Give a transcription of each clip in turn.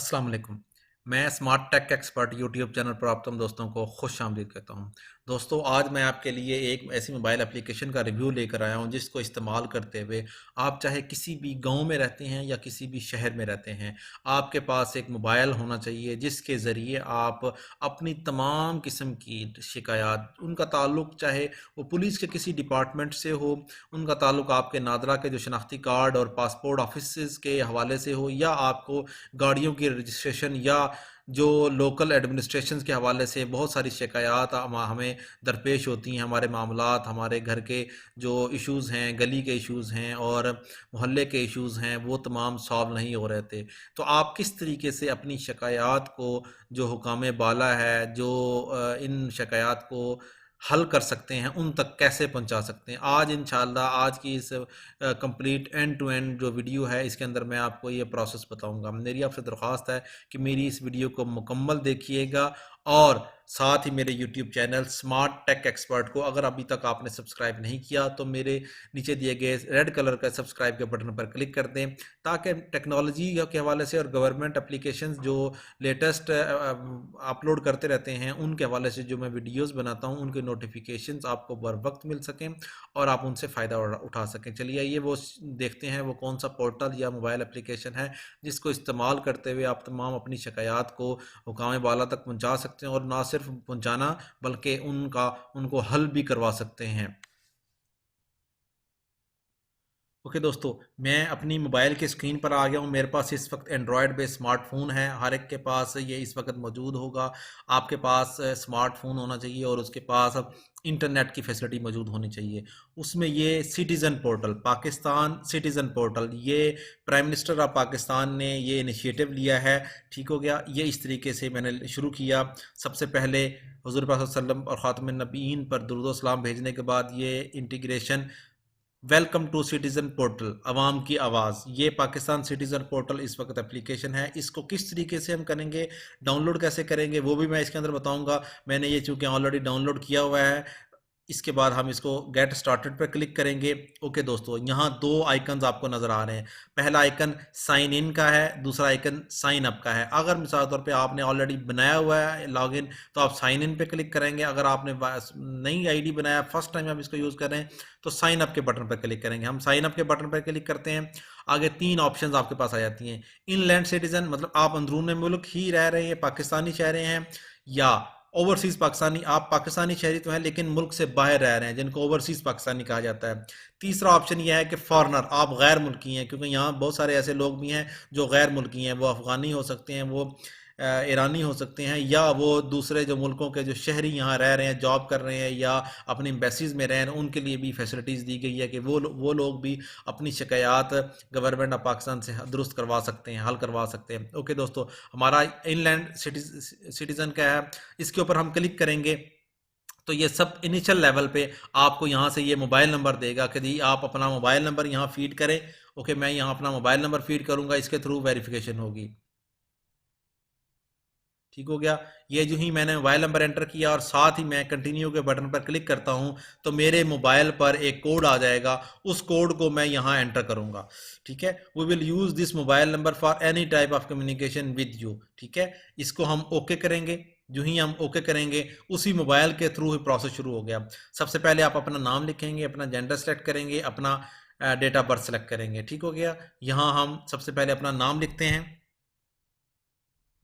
अस्सलाम वालेकुम। मैं Smart take Expert YouTube channel पर आप तमाम दोस्तों को खुश आमदीद कहता हूँ। दोस्तों, आज मैं आपके लिए एक ऐसी मोबाइल एप्लीकेशन का रिव्यू लेकर आया हूँ जिसको इस्तेमाल करते हुए आप चाहे किसी भी गांव में रहते हैं या किसी भी शहर में रहते हैं, आपके पास एक मोबाइल होना चाहिए जिसके ज़रिए आप अपनी तमाम किस्म की शिकायत, उनका ताल्लुक चाहे वो पुलिस के किसी डिपार्टमेंट से हो, उनका ताल्लुक आपके नादरा के जो शनाख्ती कार्ड और पासपोर्ट ऑफिसेज़ के हवाले से हो, या आपको गाड़ियों की रजिस्ट्रेशन या जो लोकल एडमिनिस्ट्रेशन के हवाले से बहुत सारी शिकायत हमें दरपेश होती हैं। हमारे मामलात, हमारे घर के जो इश्यूज़ हैं, गली के इश्यूज़ हैं और मोहल्ले के इश्यूज़ हैं, वो तमाम सॉल्व नहीं हो रहे थे। तो आप किस तरीके से अपनी शिकायत को, जो हुकाम बाला है, जो इन शिकायत को हल कर सकते हैं, उन तक कैसे पहुंचा सकते हैं, आज इंशाल्लाह आज की इस कंप्लीट एंड टू एंड जो वीडियो है इसके अंदर मैं आपको ये प्रोसेस बताऊंगा। मेरी आपसे दरख्वास्त है कि मेरी इस वीडियो को मुकम्मल देखिएगा और साथ ही मेरे YouTube channel smart tech expert को अगर अभी तक आपने सब्सक्राइब नहीं किया तो मेरे नीचे दिए गए रेड कलर का सब्सक्राइब के बटन पर क्लिक कर दें, ताकि टेक्नोलॉजी के हवाले से और गवर्नमेंट एप्लीकेशंस जो लेटेस्ट अपलोड करते रहते हैं उनके हवाले से जो मैं वीडियोस बनाता हूं उनके नोटिफिकेशंस आपको बर वक्त मिल सकें और आप उनसे फ़ायदा उठा सकें। चलिए आइए वो देखते हैं वो कौन सा पोर्टल या मोबाइल एप्लीकेशन है जिसको इस्तेमाल करते हुए आप तमाम अपनी शिकायत को हुकाम बाला तक पहुंचा सकते हैं और ना सिर्फ पहुंचाना बल्कि उनको हल भी करवा सकते हैं। ओके दोस्तों, मैं अपनी मोबाइल की स्क्रीन पर आ गया हूँ। मेरे पास इस वक्त एंड्रॉयड बेस्ड स्मार्टफोन है, हर एक के पास ये इस वक्त मौजूद होगा। आपके पास स्मार्टफोन होना चाहिए और उसके पास इंटरनेट की फैसिलिटी मौजूद होनी चाहिए। उसमें ये citizen portal, Pakistan citizen portal, ये प्राइम मिनिस्टर ऑफ पाकिस्तान ने ये इनिशिएटिव लिया है। ठीक हो गया, ये इस तरीके से मैंने शुरू किया। सबसे पहले हुज़ूर पाक सल्लल्लाहु अलैहि वसल्लम और ख़ातमुन नबीयीन पर दुरूद व सलाम भेजने के बाद ये integration, welcome to Citizen Portal, अवाम की आवाज़, ये पाकिस्तान सिटीजन पोर्टल इस वक्त एप्लीकेशन है। इसको किस तरीके से हम करेंगे, डाउनलोड कैसे करेंगे, वो भी मैं इसके अंदर बताऊंगा। मैंने ये चूंकि ऑलरेडी डाउनलोड किया हुआ है। इसके बाद हम इसको गेट स्टार्टेड पर क्लिक करेंगे। ओके दोस्तों, यहाँ दो आइकन्स आपको नज़र आ रहे हैं। पहला आइकन साइन इन का है, दूसरा आइकन साइन अप का है। अगर मिसाल तौर पे आपने ऑलरेडी बनाया हुआ है लॉगिन तो आप साइन इन पे क्लिक करेंगे। अगर आपने नई आईडी बनाया, फर्स्ट टाइम आप इसको यूज़ कर रहे हैं, तो साइन अप के बटन पर क्लिक करेंगे। हम साइन अप के बटन पर क्लिक करते हैं। आगे तीन ऑप्शंस आपके पास आ जाती हैं। इनलैंड सिटीजन, मतलब आप अंदरून मुल्क ही रह रहे हैं, पाकिस्तानी शहरी हैं, या ओवरसीज पाकिस्तानी, आप पाकिस्तानी शहरी तो हैं लेकिन मुल्क से बाहर रह रहे हैं, जिनको ओवरसीज पाकिस्तानी कहा जाता है। तीसरा ऑप्शन यह है कि फॉरनर, आप गैर मुल्की हैं, क्योंकि यहाँ बहुत सारे ऐसे लोग भी हैं जो गैर मुल्की हैं। वो अफगानी हो सकते हैं, वो ईरानी हो सकते हैं, या वो दूसरे जो मुल्कों के जो शहरी यहाँ रह रहे हैं, जॉब कर रहे हैं या अपनी एम्बेसीज में रह रहे हैं, उनके लिए भी फैसिलिटीज़ दी गई है कि वो लोग भी अपनी शिकायत गवर्नमेंट ऑफ पाकिस्तान से दुरुस्त करवा सकते हैं, हल करवा सकते हैं। ओके दोस्तों, हमारा इनलैंड सिटीज़न का है, इसके ऊपर हम क्लिक करेंगे तो ये सब इनिशियल लेवल पे आपको यहाँ से ये मोबाइल नंबर देगा कि जी आप अपना मोबाइल नंबर यहाँ फीड करें। ओके, मैं यहाँ अपना मोबाइल नंबर फीड करूँगा, इसके थ्रू वेरिफिकेशन होगी। ठीक हो गया। ये जो ही मैंने मोबाइल नंबर एंटर किया और साथ ही मैं कंटिन्यू के बटन पर क्लिक करता हूं तो मेरे मोबाइल पर एक कोड आ जाएगा। उस कोड को मैं यहां एंटर करूंगा। ठीक है, we will use this mobile number for any type of communication with you. ठीक है, इसको हम ओके करेंगे। जो ही हम ओके करेंगे उसी मोबाइल के थ्रू ही प्रोसेस शुरू हो गया। सबसे पहले आप अपना नाम लिखेंगे, अपना जेंडर सेलेक्ट करेंगे, अपना डेट ऑफ बर्थ सेलेक्ट करेंगे। ठीक हो गया। यहाँ हम सबसे पहले अपना नाम लिखते हैं।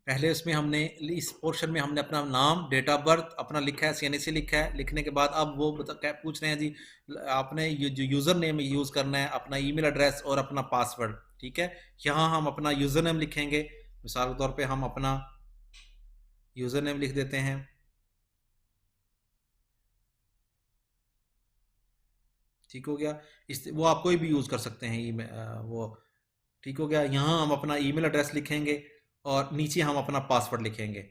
पहले उसमें हमने इस पोर्शन में हमने अपना नाम, डेट ऑफ बर्थ अपना लिखा है, सीएनएसी लिखा है। लिखने के बाद अब वो पूछ रहे हैं जी आपने ये जो यूज़र नेम यूज़ करना है, अपना ईमेल एड्रेस और अपना पासवर्ड। ठीक है, यहाँ हम अपना यूज़र नेम लिखेंगे। मिसाल के तौर पे हम अपना यूज़र नेम लिख देते हैं। ठीक हो गया। इस वो आप कोई भी यूज़ कर सकते हैं वो। ठीक हो गया। यहाँ हम अपना ईमेल एड्रेस लिखेंगे और नीचे हम अपना पासवर्ड लिखेंगे।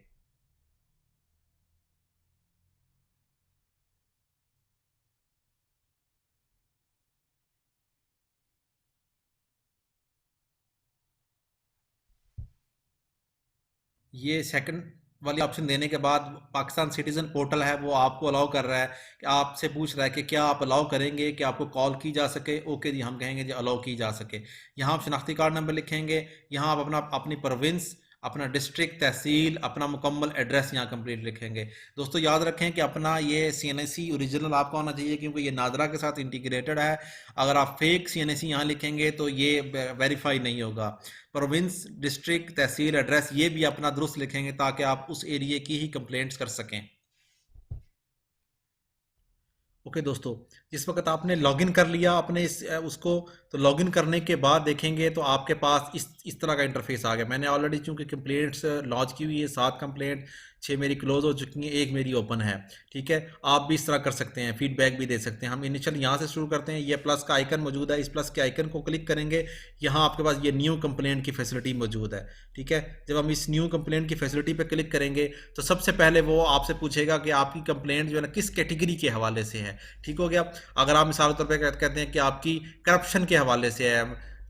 ये सेकंड वाले ऑप्शन देने के बाद पाकिस्तान सिटीजन पोर्टल है वो आपको अलाउ कर रहा है कि आपसे पूछ रहा है कि क्या आप अलाउ करेंगे कि आपको कॉल की जा सके। ओके जी, हम कहेंगे जी अलाउ की जा सके। यहाँ आप शनाख्ती कार्ड नंबर लिखेंगे। यहाँ आप अपनी प्रोविंस, अपना डिस्ट्रिक्ट, तहसील, अपना मुकम्मल एड्रेस यहाँ कंप्लीट लिखेंगे। दोस्तों याद रखें कि अपना ये CNSE ओरिजिनल आपका होना चाहिए, क्योंकि ये नादरा के साथ इंटीग्रेटेड है। अगर आप फेक CNSE यहाँ लिखेंगे तो ये वेरीफाई नहीं होगा। प्रोविंस, डिस्ट्रिक्ट, तहसील, एड्रेस ये भी अपना दुरुस्त लिखेंगे ताकि आप उस एरिया की ही कंप्लेंट्स कर सकें। ओके दोस्तों, जिस वक्त आपने लॉगिन कर लिया अपने उसको, तो लॉगिन करने के बाद देखेंगे तो आपके पास इस तरह का इंटरफेस आ गया। मैंने ऑलरेडी चूंकि कंप्लेंट्स लॉन्च की हुई है, 7 कंप्लेंट, 6 मेरी क्लोज हो चुकी हैं, 1 मेरी ओपन है। ठीक है, आप भी इस तरह कर सकते हैं, फीडबैक भी दे सकते हैं। हम इनिशियल यहाँ से शुरू करते हैं। ये प्लस का आइकन मौजूद है, इस प्लस के आइकन को क्लिक करेंगे, यहाँ आपके पास ये न्यू कंप्लेंट की फैसिलिटी मौजूद है। ठीक है, जब हम इस न्यू कंप्लेंट की फैसिलिटी पर क्लिक करेंगे तो सबसे पहले वो आपसे पूछेगा कि आपकी कंप्लेंट जो है ना किस कैटेगरी के हवाले से है। ठीक हो गया। अगर आप मिसाल के तौर पे कहते हैं कि आपकी करप्शन के हवाले से है,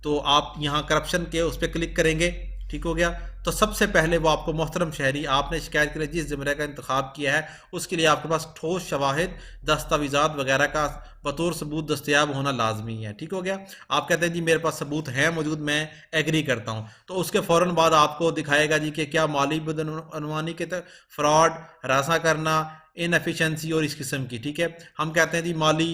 तो आप यहाँ करप्शन के उस पर क्लिक करेंगे। ठीक हो गया। तो सबसे पहले वो आपको, मोहतरम शहरी, आपने शिकायत के लिए जिस ज़िम्मे का इंतखाब किया है उसके लिए आपके पास ठोस शवाहिद, दस्तावेज़ात वगैरह का बतौर सबूत दस्तियाब होना लाजमी है। ठीक हो गया। आप कहते हैं जी मेरे पास सबूत हैं मौजूद, मैं एग्री करता हूँ, तो उसके फ़ौरन बाद आपको दिखाएगा जी कि क्या माली बदअनवानी के तहत फ्रॉड, हरासा करना, इनएफिशिएंसी और इस किस्म की। ठीक है, हम कहते हैं जी माली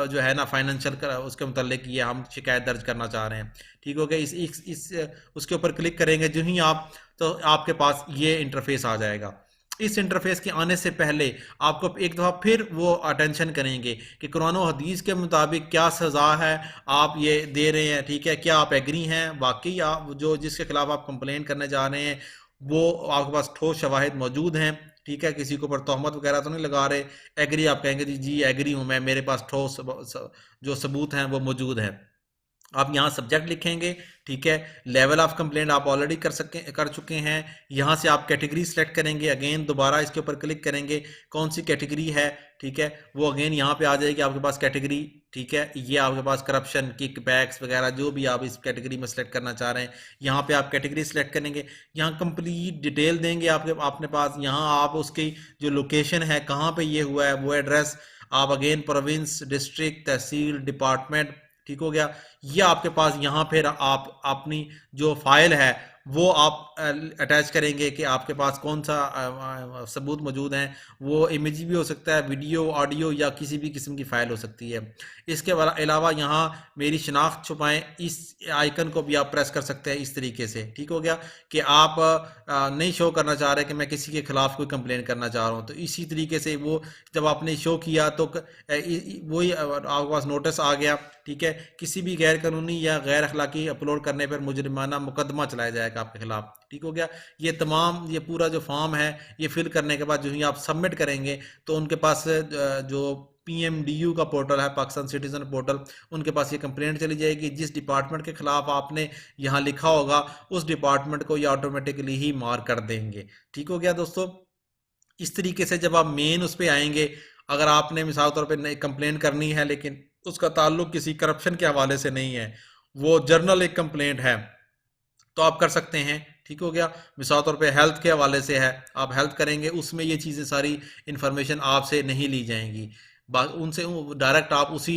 जो है ना फाइनेंशियल उसके मुतल्लिक ये हम शिकायत दर्ज करना चाह रहे हैं। ठीक हो गया। इस उसके ऊपर क्लिक करेंगे जो ही आप, तो आपके पास ये इंटरफेस आ जाएगा। इस इंटरफेस के आने से पहले आपको एक दफ़ा फिर वो अटेंशन करेंगे कि कुरान और हदीस के मुताबिक क्या सज़ा है आप ये दे रहे हैं। ठीक है, क्या आप एग्री हैं, वाकई आप जो जिसके खिलाफ आप कंप्लेन करने जा रहे हैं वो आपके पास ठोस शवाहिद मौजूद हैं। ठीक है, किसी के ऊपर तोहमत वगैरह तो नहीं लगा रहे। एग्री आप कहेंगे जी जी एग्री हूँ मैं, मेरे पास ठोस जो सबूत हैं वो मौजूद हैं। आप यहाँ सब्जेक्ट लिखेंगे। ठीक है, लेवल ऑफ कंप्लेंट आप ऑलरेडी कर चुके हैं। यहाँ से आप कैटेगरी सेलेक्ट करेंगे, अगेन दोबारा इसके ऊपर क्लिक करेंगे, कौन सी कैटेगरी है। ठीक है, वो अगेन यहाँ पे आ जाएगी आपके पास कैटेगरी। ठीक है, ये आपके पास करप्शन, किक बैक्स वगैरह जो भी आप इस कैटेगरी में सेलेक्ट करना चाह रहे हैं, यहाँ पे आप कैटेगरी सेलेक्ट करेंगे। यहाँ कंप्लीट डिटेल देंगे आपने पास। यहाँ आप उसकी जो लोकेशन है, कहाँ पे ये हुआ है, वो एड्रेस आप अगेन प्रोविंस, डिस्ट्रिक्ट, तहसील, डिपार्टमेंट। ठीक हो गया। ये आपके पास यहाँ फिर आप अपनी जो फाइल है वो आप अटैच करेंगे कि आपके पास कौन सा सबूत मौजूद हैं। वो इमेज भी हो सकता है, वीडियो, ऑडियो या किसी भी किस्म की फ़ाइल हो सकती है। इसके अलावा यहाँ मेरी शनाख्त छुपाएं, इस आइकन को भी आप प्रेस कर सकते हैं इस तरीके से। ठीक हो गया कि आप नहीं शो करना चाह रहे कि मैं किसी के खिलाफ कोई कंप्लेन करना चाह रहा हूँ, तो इसी तरीके से वो जब आपने शो किया तो वही आपके पास नोटिस आ गया। ठीक है, किसी भी गैर कानूनी या गैर अखलाकी अपलोड करने पर मुजरिमाना मुकदमा चलाया जाएगा आपके खिलाफ। ठीक हो गया। ये पूरा जो फॉर्म है ये फिल करने के बाद जो ही आप सबमिट करेंगे तो उनके पास जो PMDU का पोर्टल है, पाकिस्तान सिटीजन पोर्टल, उनके पास ये कंप्लेंट चली जाएगी। जिस डिपार्टमेंट के खिलाफ आपने यहाँ लिखा होगा उस डिपार्टमेंट को ये ऑटोमेटिकली ही मार्क कर देंगे। ठीक हो गया दोस्तों। इस तरीके से जब आप मेन उस पर आएंगे, अगर आपने मिसाल तौर पर कंप्लेन करनी है लेकिन उसका ताल्लुक किसी करप्शन के हवाले से नहीं है, वो जर्नल एक कंप्लेंट है, तो आप कर सकते हैं। ठीक हो गया। मिसाल तौर पे हेल्थ के हवाले से है, आप हेल्थ करेंगे, उसमें ये चीज़ें सारी इंफॉर्मेशन आपसे नहीं ली जाएंगी, उनसे डायरेक्ट आप उसी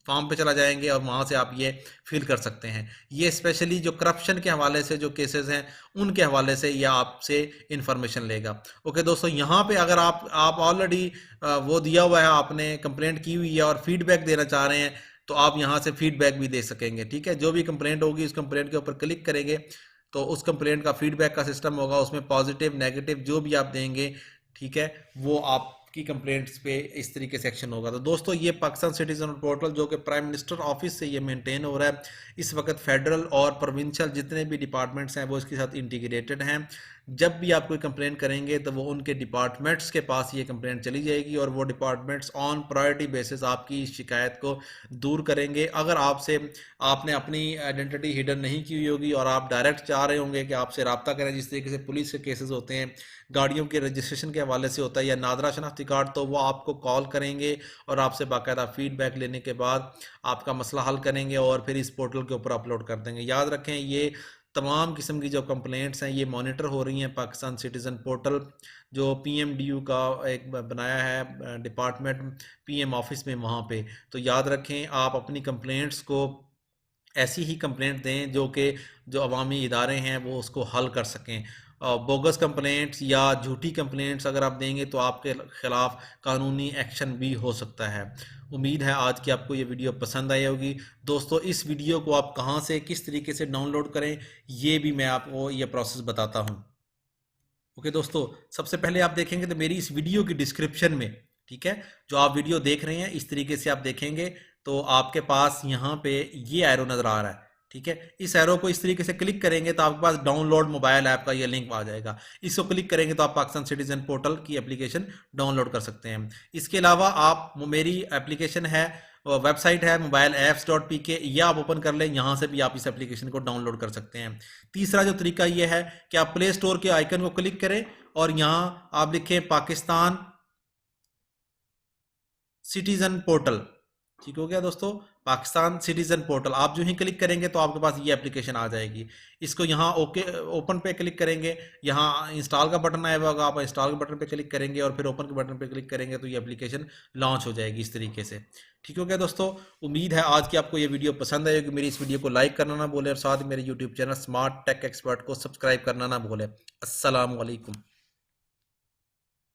फॉर्म पे चला जाएंगे और वहाँ से आप ये फिल कर सकते हैं। ये स्पेशली जो करप्शन के हवाले से जो केसेस हैं उनके हवाले से यह आपसे इंफॉर्मेशन लेगा। ओके दोस्तों, यहाँ पे अगर आप ऑलरेडी वो दिया हुआ है, आपने कंप्लेंट की हुई है और फीडबैक देना चाह रहे हैं, तो आप यहाँ से फीडबैक भी दे सकेंगे। ठीक है, जो भी कंप्लेंट होगी उस कंप्लेंट के ऊपर क्लिक करेंगे तो उस कंप्लेंट का फीडबैक का सिस्टम होगा, उसमें पॉजिटिव नेगेटिव जो भी आप देंगे, ठीक है, वो आपकी कंप्लेंट्स पे इस तरीके से एक्शन होगा। तो दोस्तों ये पाकिस्तान सिटीजन पोर्टल जो कि प्राइम मिनिस्टर ऑफिस से ये मेंटेन हो रहा है, इस वक्त फेडरल और प्रोविंशियल जितने भी डिपार्टमेंट्स हैं वो इसके साथ इंटीग्रेटेड हैं। जब भी आप कोई कंप्लेंट करेंगे तो वो उनके डिपार्टमेंट्स के पास ये कंप्लेंट चली जाएगी और वो डिपार्टमेंट्स ऑन प्रायोरिटी बेसिस आपकी शिकायत को दूर करेंगे। अगर आपने अपनी आइडेंटिटी हिडन नहीं की हुई होगी और आप डायरेक्ट चाह रहे होंगे कि आपसे रब्ता करें, जिस तरीके से पुलिस के केसेस होते हैं, गाड़ियों के रजिस्ट्रेशन के हवाले से होता है या नादरा शनाख्ती कार्ड, तो वो आपको कॉल करेंगे और आपसे बाकायदा फीडबैक लेने के बाद आपका मसला हल करेंगे और फिर इस पोर्टल के ऊपर अपलोड कर देंगे। याद रखें ये तमाम किस्म की जो कंप्लेंट्स हैं ये मॉनिटर हो रही हैं पाकिस्तान सिटीज़न पोर्टल जो PMDU का एक बनाया है डिपार्टमेंट PM ऑफिस में, वहाँ पे। तो याद रखें आप अपनी कंप्लेंट्स को ऐसी ही कंप्लेंट दें जो अवामी इदारे हैं वो उसको हल कर सकें। बोगस कंप्लेंट्स या झूठी कंप्लेंट्स अगर आप देंगे तो आपके खिलाफ कानूनी एक्शन भी हो सकता है। उम्मीद है आज की आपको ये वीडियो पसंद आई होगी। दोस्तों, इस वीडियो को आप कहाँ से किस तरीके से डाउनलोड करें ये भी मैं आपको ये प्रोसेस बताता हूँ। ओके दोस्तों, सबसे पहले आप देखेंगे तो मेरी इस वीडियो की डिस्क्रिप्शन में, ठीक है, जो आप वीडियो देख रहे हैं इस तरीके से आप देखेंगे तो आपके पास यहाँ पे ये एरो नज़र आ रहा है, ठीक है। इस एरो को इस तरीके से क्लिक करेंगे तो आपके पास डाउनलोड मोबाइल ऐप का ये लिंक आ जाएगा। इसको क्लिक करेंगे तो आप पाकिस्तान सिटीजन पोर्टल की एप्लीकेशन डाउनलोड कर सकते हैं। इसके अलावा आप मेरी एप्लीकेशन है, वेबसाइट है mobileapps.pk, या आप ओपन कर लें, यहाँ से भी आप इस एप्लीकेशन को डाउनलोड कर सकते हैं। तीसरा जो तरीका ये है कि आप प्ले स्टोर के आइकन को क्लिक करें और यहाँ आप लिखें पाकिस्तान सिटीजन पोर्टल। ठीक हो गया दोस्तों, पाकिस्तान सिटीजन पोर्टल आप जो ही क्लिक करेंगे तो आपके पास ये एप्लीकेशन आ जाएगी। इसको यहाँ ओके ओपन पे क्लिक करेंगे, यहाँ इंस्टॉल का बटन आया होगा, आप इंस्टॉल के बटन पे क्लिक करेंगे और फिर ओपन के बटन पे क्लिक करेंगे तो ये एप्लीकेशन लॉन्च हो जाएगी इस तरीके से। ठीक हो गया दोस्तों, उम्मीद है आज की आपको ये वीडियो पसंद आएगी। मेरी इस वीडियो को लाइक करना ना भूलें और साथ ही मेरे YouTube channel smart tech expert को सब्सक्राइब करना ना भूलें। अस्सलाम वालेकुम।